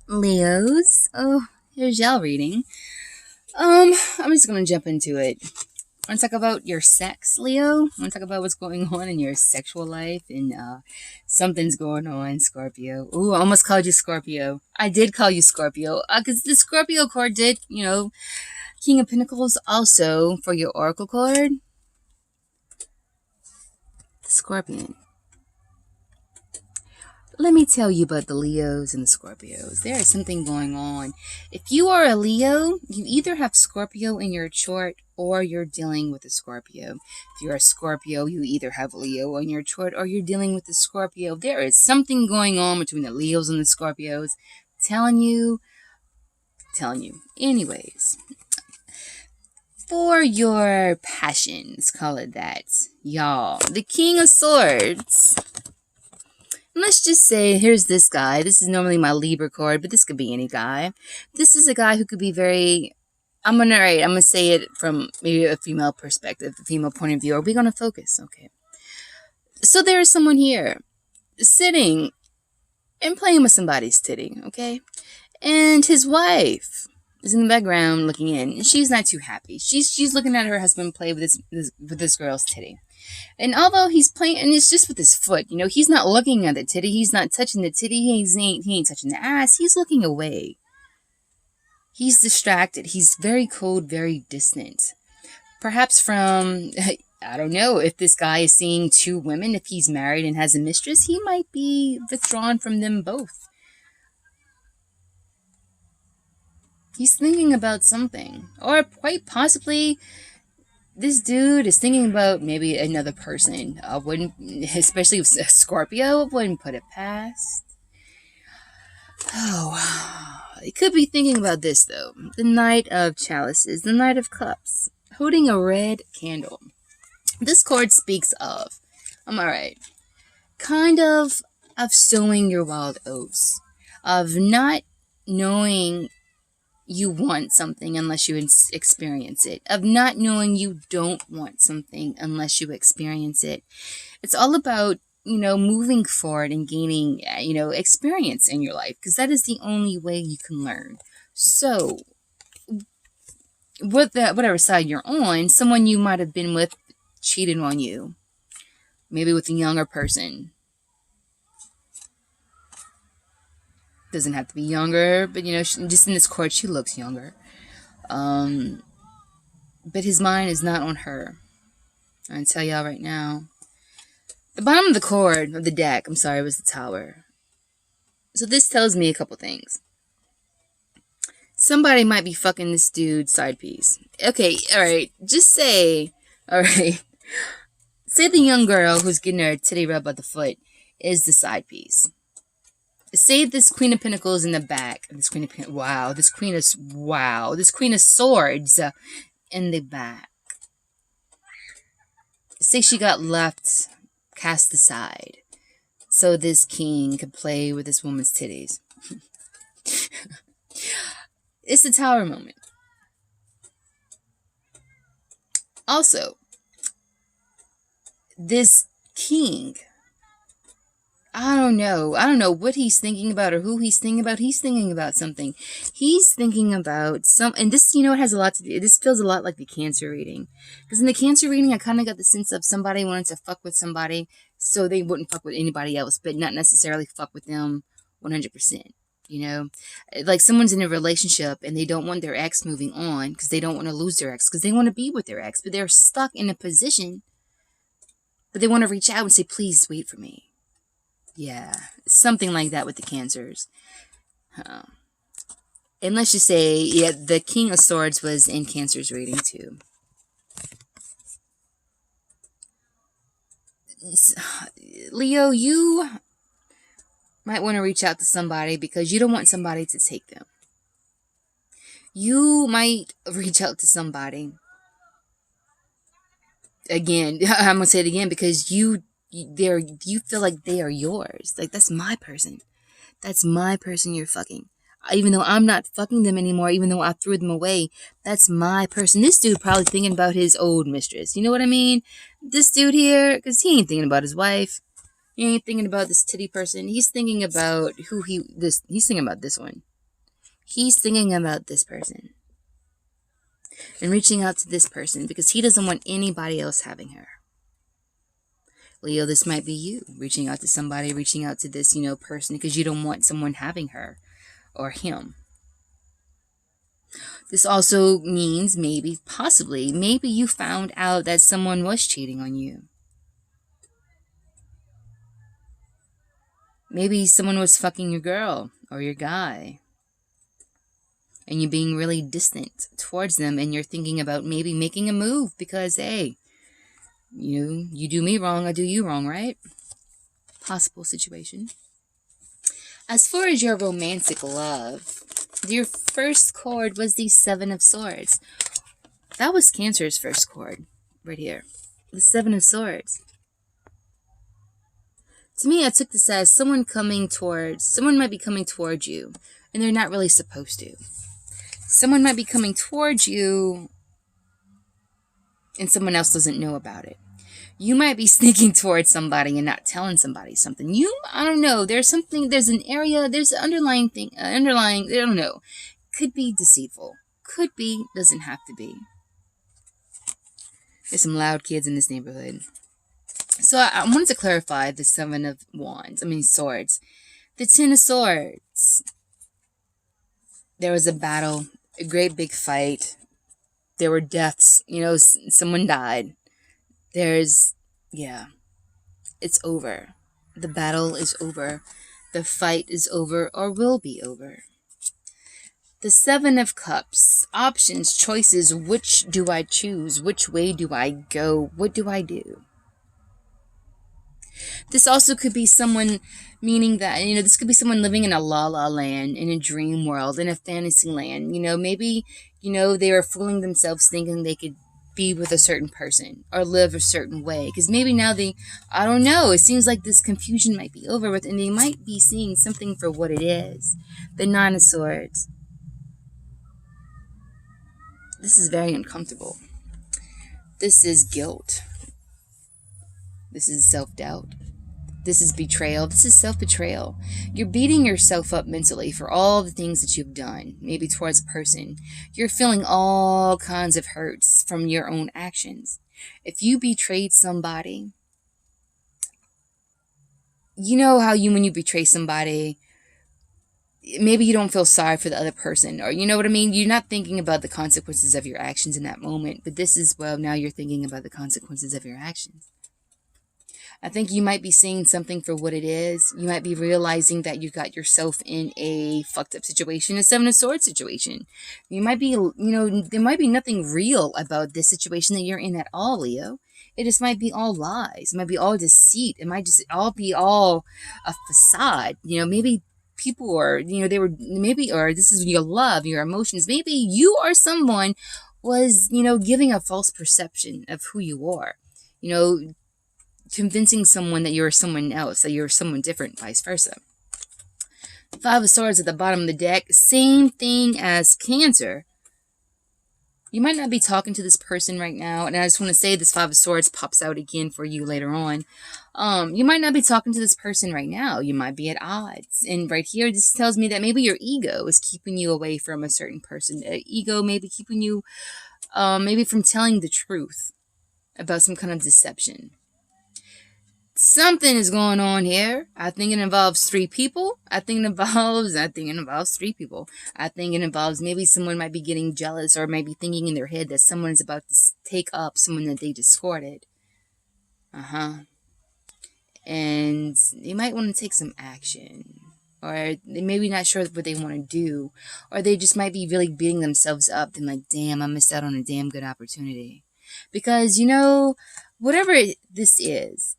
Leos. Oh, here's y'all reading. I'm just gonna jump into it. I want to talk about your sex, Leo. I want to talk about what's going on in your sexual life, and something's going on, Scorpio. Ooh, I almost called you Scorpio. I did call you Scorpio, because the Scorpio card did, King of Pentacles also for your Oracle card. The Scorpion. Let me tell you about the Leos and the Scorpios. There is something going on. If you are a Leo, you either have Scorpio in your chart or you're dealing with a Scorpio. If you're a Scorpio, you either have Leo on your chart or you're dealing with a Scorpio. There is something going on between the Leos and the Scorpios. Telling you. Anyways, for your passions, call it that, y'all. The King of Swords. Let's just say, here's this guy. This is normally my Libra card, but this could be any guy. This is a guy who could be very... I'm gonna say it from maybe a female perspective, a female point of view. Are we gonna focus? Okay. So there is someone here sitting and playing with somebody's titty, okay? And his wife is in the background looking in, and she's not too happy. She's looking at her husband play with this girl's titty. And although he's playing, and it's just with his foot, he's not looking at the titty, he's not touching the titty, he ain't touching the ass, he's looking away. He's distracted, he's very cold, very distant. Perhaps from, I don't know, if this guy is seeing two women, if he's married and has a mistress, he might be withdrawn from them both. He's thinking about something, or quite possibly... this dude is thinking about maybe another person. I wouldn't, especially with Scorpio, I wouldn't put it past. Oh, he could be thinking about this, though. The Knight of Chalices, the Knight of Cups, holding a red candle. This card speaks of, I'm alright, kind of sowing your wild oats, of not knowing you want something unless you experience it, of not knowing you don't want something unless you experience it. It's all about, moving forward and gaining, experience in your life, because that is the only way you can learn. So, whatever side you're on, someone you might have been with cheated on you, maybe with a younger person. Doesn't have to be younger, but just in this card, she looks younger. But his mind is not on her. I'm gonna tell y'all right now. The bottom of the card of the deck, was the Tower. So this tells me a couple things. Somebody might be fucking this dude's side piece. Okay, alright, just say, alright, say the young girl who's getting her titty rubbed by the foot is the side piece. Say this Queen of Pentacles in the back. This Queen of Swords in the back. Say she got left, cast aside, so this king could play with this woman's titties. It's the Tower moment. Also, this king... I don't know what he's thinking about or who he's thinking about. He's thinking about something. He's thinking about and this, it has a lot to do. This feels a lot like the Cancer reading. Because in the Cancer reading, I kind of got the sense of somebody wanted to fuck with somebody so they wouldn't fuck with anybody else, but not necessarily fuck with them 100%. Like someone's in a relationship and they don't want their ex moving on because they don't want to lose their ex, because they want to be with their ex, but they're stuck in a position, but they want to reach out and say, please wait for me. Yeah, something like that with the Cancers. And let's just say, yeah, the King of Swords was in Cancer's reading too. Leo, you might want to reach out to somebody because you don't want somebody to take them. You might reach out to somebody. Again, I'm going to say it again because you feel like they are yours. Like, that's my person. That's my person you're fucking. Even though I'm not fucking them anymore, even though I threw them away, that's my person. This dude probably thinking about his old mistress. You know what I mean? This dude here, because he ain't thinking about his wife. He ain't thinking about this titty person. He's thinking about he's thinking about this one. He's thinking about this person and reaching out to this person because he doesn't want anybody else having her. Leo, this might be you reaching out to somebody, reaching out to this, person because you don't want someone having her or him. This also means maybe you found out that someone was cheating on you. Maybe someone was fucking your girl or your guy. And you're being really distant towards them and you're thinking about maybe making a move because, hey, you do me wrong, I do you wrong, right? Possible situation. As far as your romantic love, your first chord was the Seven of Swords. That was Cancer's first chord right here. The Seven of Swords. To me, I took this as someone might be coming towards you and they're not really supposed to. Someone might be coming towards you and someone else doesn't know about it. You might be sneaking towards somebody and not telling somebody something. I don't know. There's an area, there's an underlying thing, I don't know. Could be deceitful. Could be, doesn't have to be. There's some loud kids in this neighborhood. So I wanted to clarify the Swords. The Ten of Swords. There was a battle, a great big fight. There were deaths, someone died. It's over. The battle is over. The fight is over or will be over. The Seven of Cups. Options, choices. Which do I choose? Which way do I go? What do I do? This also could be someone, meaning that, this could be someone living in a la-la land, in a dream world, in a fantasy land. Maybe, they were fooling themselves thinking they could be with a certain person or live a certain way. Because maybe now I don't know, it seems like this confusion might be over with and they might be seeing something for what it is. The Nine of Swords. This is very uncomfortable. This is guilt. This is self-doubt. This is betrayal. This is self-betrayal. You're beating yourself up mentally for all the things that you've done, maybe towards a person. You're feeling all kinds of hurts from your own actions. If you betrayed somebody, you know how when you betray somebody, maybe you don't feel sorry for the other person, or you know what I mean? You're not thinking about the consequences of your actions in that moment, but now you're thinking about the consequences of your actions. I think you might be seeing something for what it is. You might be realizing that you got yourself in a fucked up situation, a Seven of Swords situation. You might be, there might be nothing real about this situation that you're in at all, Leo. It just might be all lies. It might be all deceit. It might just all be a facade. Maybe people are, or this is your love, your emotions. Maybe you or someone was, giving a false perception of who you are. Convincing someone that you're someone else, that you're someone different, vice versa. Five of Swords at the bottom of the deck, same thing as Cancer. You might not be talking to this person right now, and I just want to say this Five of Swords pops out again for you later on. You might not be talking to this person right now. You might be at odds. And right here, this tells me that maybe your ego is keeping you away from a certain person. Ego may be keeping you maybe from telling the truth about some kind of deception. Something is going on here. I think it involves three people. I think it involves maybe someone might be getting jealous or maybe thinking in their head that someone is about to take up someone that they discarded. And they might want to take some action. Or they may be not sure what they want to do. Or they just might be really beating themselves up. They're like, damn, I missed out on a damn good opportunity. Because, whatever this is,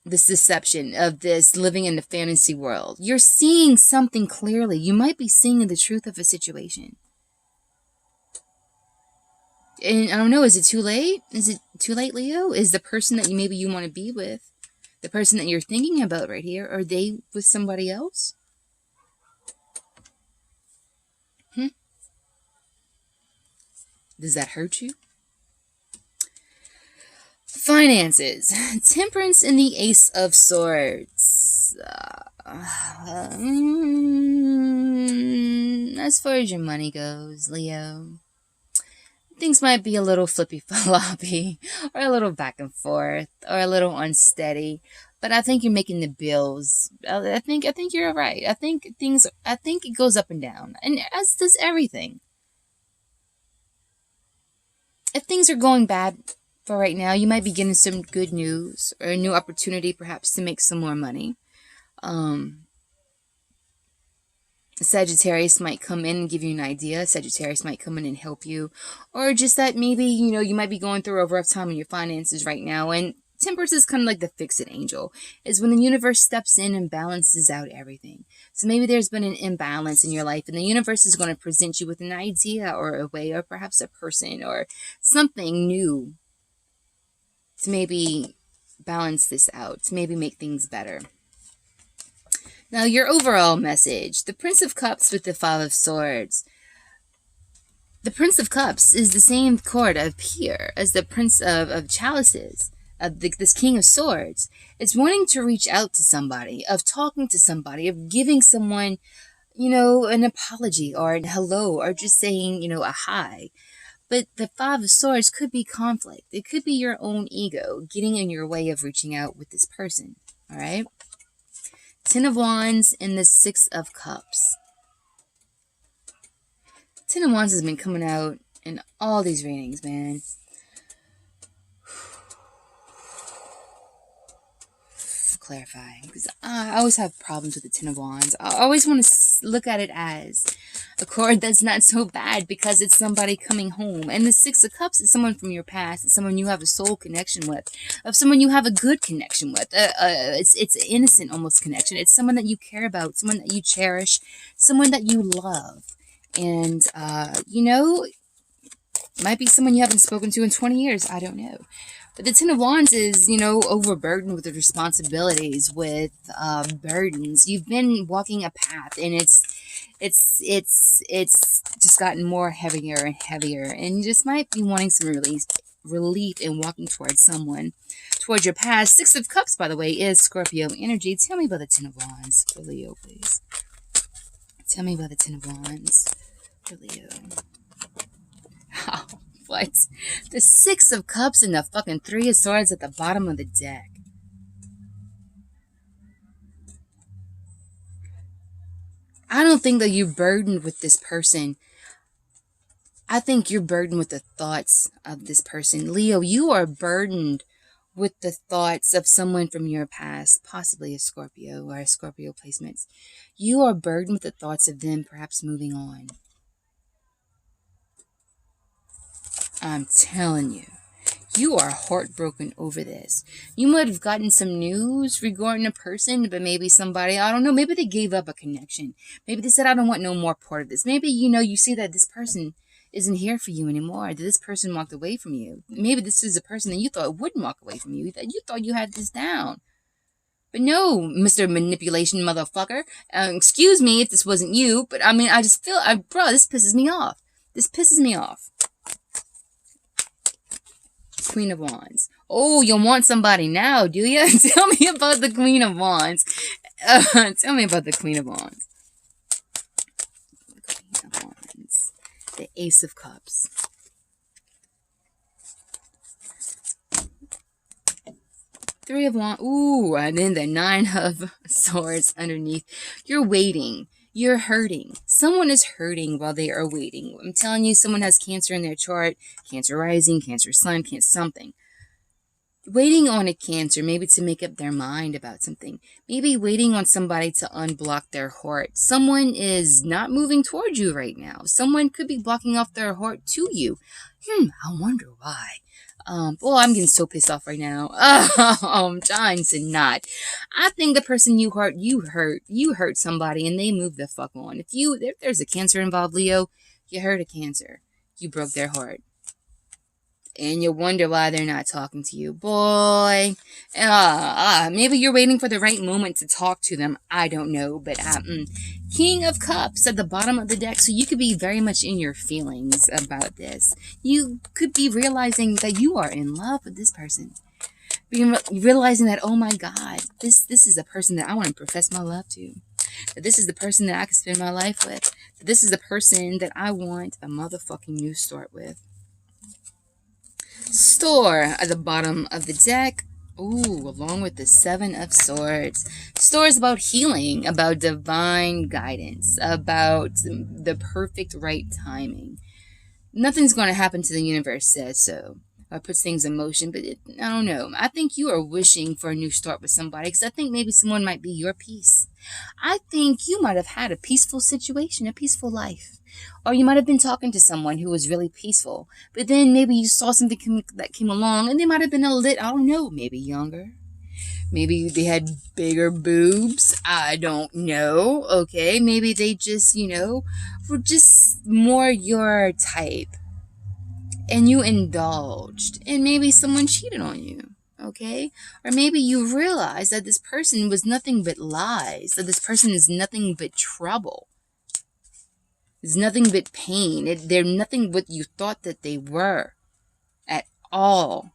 this deception of this living in the fantasy world, you're seeing something clearly. You might be seeing the truth of a situation. And I don't know, is it too late? Is it too late, Leo? Is the person that you want to be with, the person that you're thinking about right here, are they with somebody else? Does that hurt you? Finances. Temperance and the Ace of Swords. I as far as your money goes, Leo, things might be a little flippy-floppy, or a little back and forth, or a little unsteady. But I think you're making the bills. I think you're right. I think it goes up and down, and as does everything. If things are going bad for right now, you might be getting some good news or a new opportunity, perhaps, to make some more money. Sagittarius might come in and give you an idea. Sagittarius might come in and help you. Or just that maybe, you might be going through a rough time in your finances right now. And Temperance is kind of like the fix-it angel. Is when the universe steps in and balances out everything. So maybe there's been an imbalance in your life, and the universe is going to present you with an idea or a way, or perhaps a person or something new to maybe balance this out, to maybe make things better. Now, your overall message, the Prince of Cups with the Five of Swords. The Prince of Cups is the same card up here as the Prince of Chalices, this King of Swords. It's wanting to reach out to somebody, of talking to somebody, of giving someone, an apology or a hello, or just saying, a hi. But the Five of Swords could be conflict. It could be your own ego getting in your way of reaching out with this person, all right? Ten of Wands and the Six of Cups. Ten of Wands has been coming out in all these readings, man. Clarifying, because I always have problems with the Ten of Wands. I always want to look at it as a card that's not so bad because it's somebody coming home. And the Six of Cups is someone from your past. It's someone you have a soul connection with, of someone you have a good connection with. It's an innocent almost connection. It's someone that you care about, someone that you cherish, someone that you love. And, might be someone you haven't spoken to in 20 years. I don't know. But the Ten of Wands is, overburdened with the responsibilities, with burdens. You've been walking a path, and it's just gotten more heavier and heavier. And you just might be wanting some relief in walking towards someone, towards your past. Six of Cups, by the way, is Scorpio energy. Tell me about the Ten of Wands for Leo, please. Tell me about the Ten of Wands for Leo. What? The Six of Cups and the fucking Three of Swords at the bottom of the deck. I don't think that you're burdened with this person. I think you're burdened with the thoughts of this person. Leo, you are burdened with the thoughts of someone from your past, possibly a Scorpio or a Scorpio placements. You are burdened with the thoughts of them perhaps moving on. I'm telling you, you are heartbroken over this. You might have gotten some news regarding a person, but maybe somebody, I don't know, maybe they gave up a connection. Maybe they said, I don't want no more part of this. Maybe, you see that this person isn't here for you anymore, that this person walked away from you. Maybe this is a person that you thought wouldn't walk away from you, that you thought you had this down. But no, Mr. Manipulation motherfucker. Excuse me if this wasn't you, but I mean, I just feel, bro, this pisses me off. This pisses me off. Queen of Wands. Oh, you want somebody now, do you? Tell me about the Queen of Wands. Tell me about the Queen of Wands. Queen of Wands. The Ace of Cups. Three of Wands. Ooh, and then the Nine of Swords underneath. You're waiting. You're hurting. Someone is hurting while they are waiting. I'm telling you, someone has Cancer in their chart. Cancer rising, Cancer sun, Cancer something. Waiting on a Cancer, maybe to make up their mind about something. Maybe waiting on somebody to unblock their heart. Someone is not moving towards you right now. Someone could be blocking off their heart to you. I wonder why. Well, I'm getting so pissed off right now. I'm trying to not. I think the person you hurt somebody and they moved the fuck on. If there's a Cancer involved, Leo, you hurt a Cancer. You broke their heart. And you wonder why they're not talking to you. Boy, maybe you're waiting for the right moment to talk to them. I don't know, but King of Cups at the bottom of the deck, so you could be very much in your feelings about this. You could be realizing that you are in love with this person. Realizing that, oh my God, this is a person that I want to profess my love to. that this is the person that I can spend my life with. That this is the person that I want a motherfucking new start with. Store at the bottom of the deck. Ooh, along with the Seven of Swords. Store is about healing, about divine guidance, about the perfect right timing. Nothing's going to happen till the universe says so, or puts things in motion, but I don't know. I think you are wishing for a new start with somebody, because I think maybe someone might be your peace. I think you might have had a peaceful situation, a peaceful life. Or you might have been talking to someone who was really peaceful, but then maybe you saw something that came along, and they might have been a lit, I don't know, maybe younger. Maybe they had bigger boobs. I don't know. Okay, maybe they just, were just more your type. And you indulged. And maybe someone cheated on you. Okay? Or maybe you realized that this person was nothing but lies. That this person is nothing but trouble. It's nothing but pain. They're nothing what you thought that they were. At all.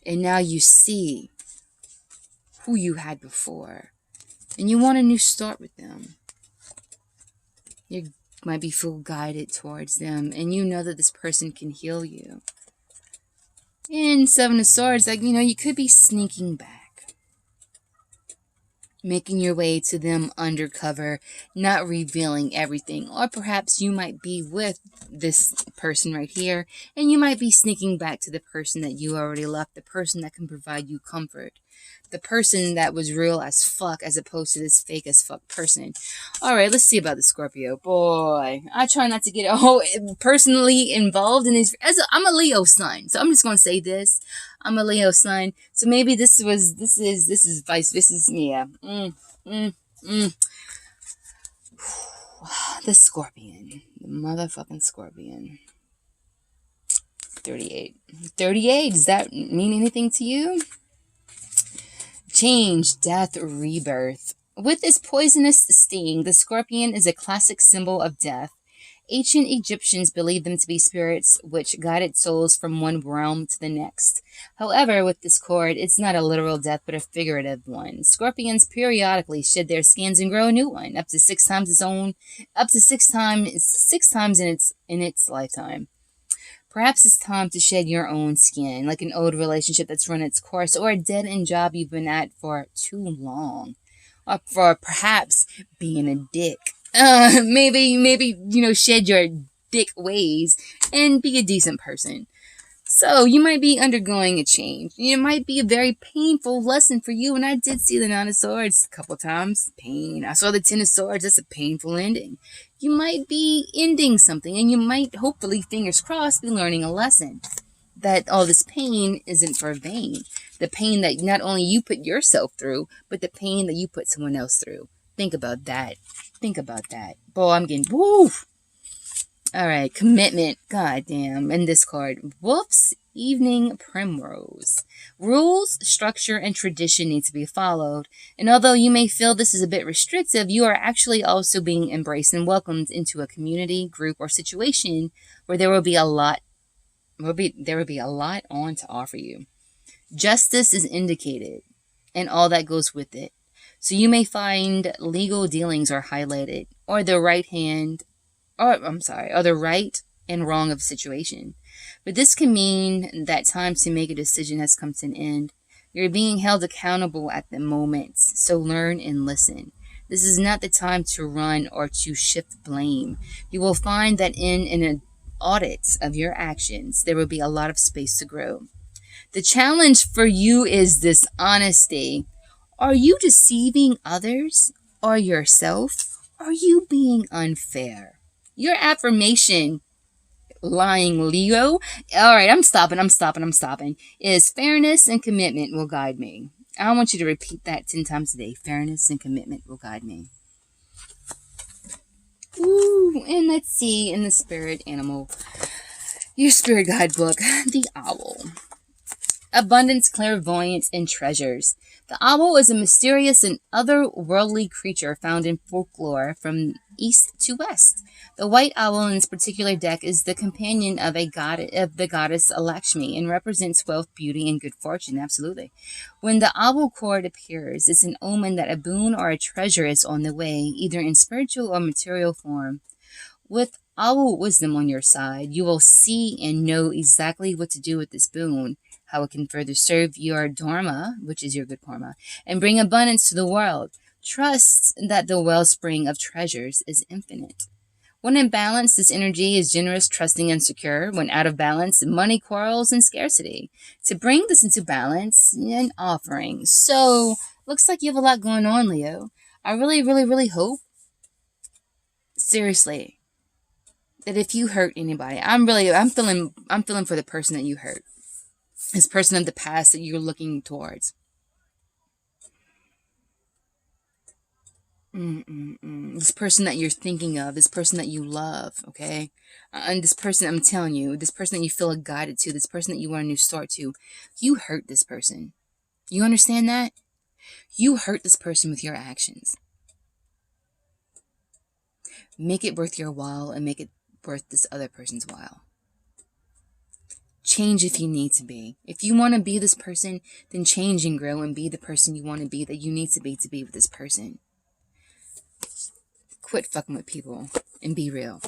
And now you see who you had before. And you want a new start with them. You might be full guided towards them. And you know that this person can heal you. And Seven of Swords, like, you could be sneaking back. Making your way to them undercover, not revealing everything. Or perhaps you might be with this person right here, and you might be sneaking back to the person that you already left, the person that can provide you comfort. The person that was real as fuck as opposed to this fake as fuck person. Alright, let's see about the Scorpio. Boy, I try not to get personally involved in these. I'm a Leo sun, so I'm just going to say this. I'm a Leo sun, so maybe this is vice versa. Yeah. The Scorpion. The motherfucking Scorpion. 38. 38, does that mean anything to you? Change, death, rebirth. With its poisonous sting, the scorpion is a classic symbol of death. Ancient Egyptians believed them to be spirits which guided souls from one realm to the next. However, with this cord, it's not a literal death but a figurative one. Scorpions periodically shed their skins and grow a new one, up to six times in its lifetime. Perhaps it's time to shed your own skin, like an old relationship that's run its course, or a dead-end job you've been at for too long. Or for perhaps being a dick. Maybe, shed your dick ways and be a decent person. So, you might be undergoing a change. It might be a very painful lesson for you, and I did see the Nine of Swords a couple times. Pain. I saw the Ten of Swords. That's a painful ending. You might be ending something, and you might, hopefully, fingers crossed, be learning a lesson. That all this pain isn't for vain. The pain that not only you put yourself through, but the pain that you put someone else through. Think about that. Think about that. Boy, I'm getting, woo! Alright, commitment. Goddamn. And this card. Wolf's Evening Primrose. Rules, structure, and tradition need to be followed. And although you may feel this is a bit restrictive, you are actually also being embraced and welcomed into a community, group, or situation where there will be a lot on to offer you. Justice is indicated, and all that goes with it. So you may find legal dealings are highlighted, or the right and wrong of a situation. But this can mean that time to make a decision has come to an end. You're being held accountable at the moment, so learn and listen. This is not the time to run or to shift blame. You will find that in an audit of your actions, there will be a lot of space to grow. The challenge for you is this honesty. Are you deceiving others or yourself? Are you being unfair? Your affirmation, lying Leo, alright, I'm stopping, is fairness and commitment will guide me. I want you to repeat that 10 times a day. Fairness and commitment will guide me. Ooh, and let's see in the spirit animal, your spirit guidebook, the owl. Abundance, clairvoyance, and treasures. The owl is a mysterious and otherworldly creature found in folklore from east to west. The white owl in this particular deck is the companion of the goddess Lakshmi and represents wealth, beauty, and good fortune. Absolutely. When the owl cord appears, it's an omen that a boon or a treasure is on the way, either in spiritual or material form. With owl wisdom on your side, you will see and know exactly what to do with this boon, how it can further serve your dharma, which is your good karma, and bring abundance to the world. Trust that the wellspring of treasures is infinite. When in balance, this energy is generous, trusting, and secure. When out of balance, money quarrels and scarcity. To bring this into balance, an offering. So, looks like you have a lot going on, Leo. I really, really, really hope, seriously, that if you hurt anybody, I'm feeling for the person that you hurt. This person of the past that you're looking towards. This person that you're thinking of, this person that you love, okay? And this person, I'm telling you, this person that you feel guided to, this person that you want a new start to, you hurt this person. You understand that? You hurt this person with your actions. Make it worth your while and make it worth this other person's while. Change if you need to be. If you want to be this person, then change and grow and be the person you want to be, that you need to be with this person. Quit fucking with people and be real.